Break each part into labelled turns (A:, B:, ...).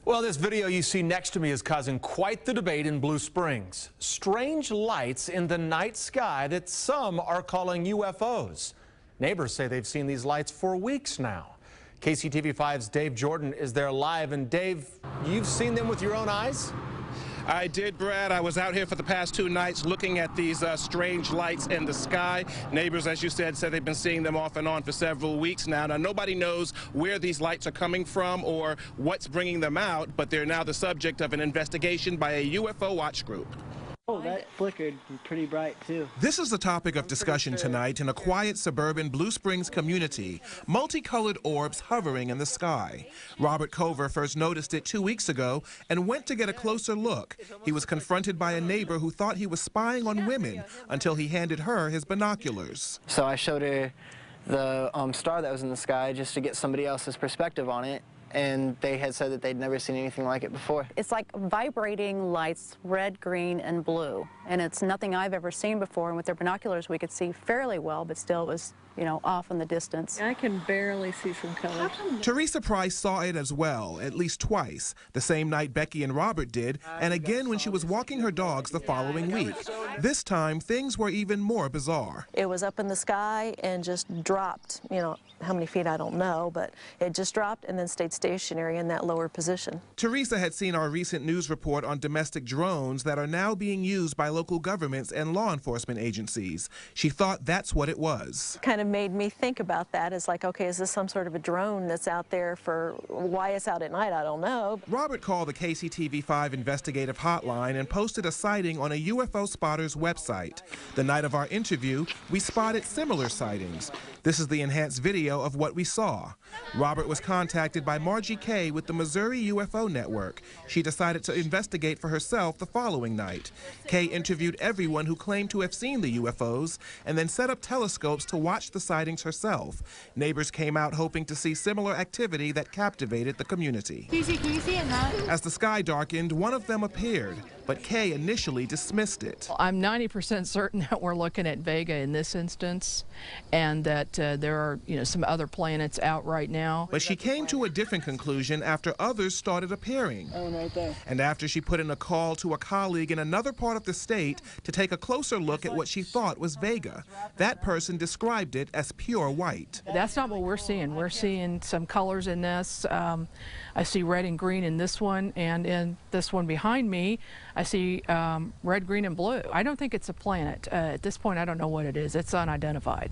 A: Well, this video you see next to me is causing quite the debate in Blue Springs. Strange lights in the night sky that some are calling UFOs. Neighbors say they've seen these lights for weeks now. KCTV5's Dave Jordan is there live. And Dave, you've seen them with your own eyes?
B: I did, Brad. I was out here for the past 2 nights looking at these strange lights in the sky. Neighbors, as you said they've been seeing them off and on for several weeks now. Now, nobody knows where these lights are coming from or what's bringing them out, but they're now the subject of an investigation by a UFO watch group.
C: Oh, that flickered pretty bright, too.
D: This is the topic of discussion tonight in a quiet suburban Blue Springs community. Multicolored orbs hovering in the sky. Robert Cover first noticed it 2 weeks ago and went to get a closer look. He was confronted by a neighbor who thought he was spying on women until he handed her his binoculars.
C: So I showed her the star that was in the sky just to get somebody else's perspective on it. And they had said that they'd never seen anything like it before.
E: It's like vibrating lights, red, green, and blue. And it's nothing I've ever seen before. And with their binoculars, we could see fairly well, but still it was, off in the distance.
F: I can barely see some colors.
D: Teresa Price saw it as well, at least twice, the same night Becky and Robert did, and again when she was walking her dogs the following week. This time, things were even more bizarre.
G: It was up in the sky and just dropped, how many feet I don't know, but it just dropped and then stayed stationary in that lower position.
D: Teresa had seen our recent news report on domestic drones that are now being used by local governments and law enforcement agencies. She thought that's what it was.
G: Kind of made me think about that as like, okay, is this some sort of a drone that's out there for why it's out at night? I don't know.
D: Robert called the KCTV5 investigative hotline and posted a sighting on a UFO spotter's website. The night of our interview, we spotted similar sightings. This is the enhanced video of what we saw. Robert was contacted by Margie Kay with the Missouri UFO Network. She decided to investigate for herself the following night. Kay interviewed everyone who claimed to have seen the UFOs and then set up telescopes to watch the sightings herself. Neighbors came out hoping to see similar activity that captivated the community.
F: Can you see it now?
D: As the sky darkened, one of them appeared, but Kay initially dismissed it.
H: I'm 90% certain that we're looking at Vega in this instance, and that there are, some other planets out right now.
D: But she came to a different conclusion after others started appearing.
C: Oh, right there.
D: And after she put in a call to a colleague in another part of the state to take a closer look at what she thought was Vega. That person described it as pure white.
H: That's not what we're seeing. We're seeing some colors in this. I see red and green in this one, and in this one behind me, I see red, green, and blue. I don't think it's a planet. At this point, I don't know what it is. It's unidentified.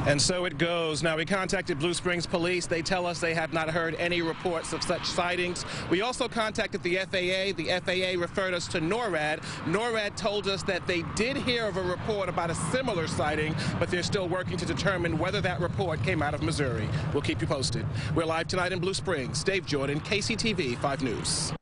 B: And so it goes. Now, we contacted Blue Springs Police. They tell us they have not heard any reports of such sightings. We also contacted the FAA. The FAA referred us to NORAD. NORAD told us that they did hear of a report about a similar sighting, but they're still working to determine whether that report came out of Missouri. We'll keep you posted. We're live tonight in Blue Springs. Dave Jordan, KCTV 5 News.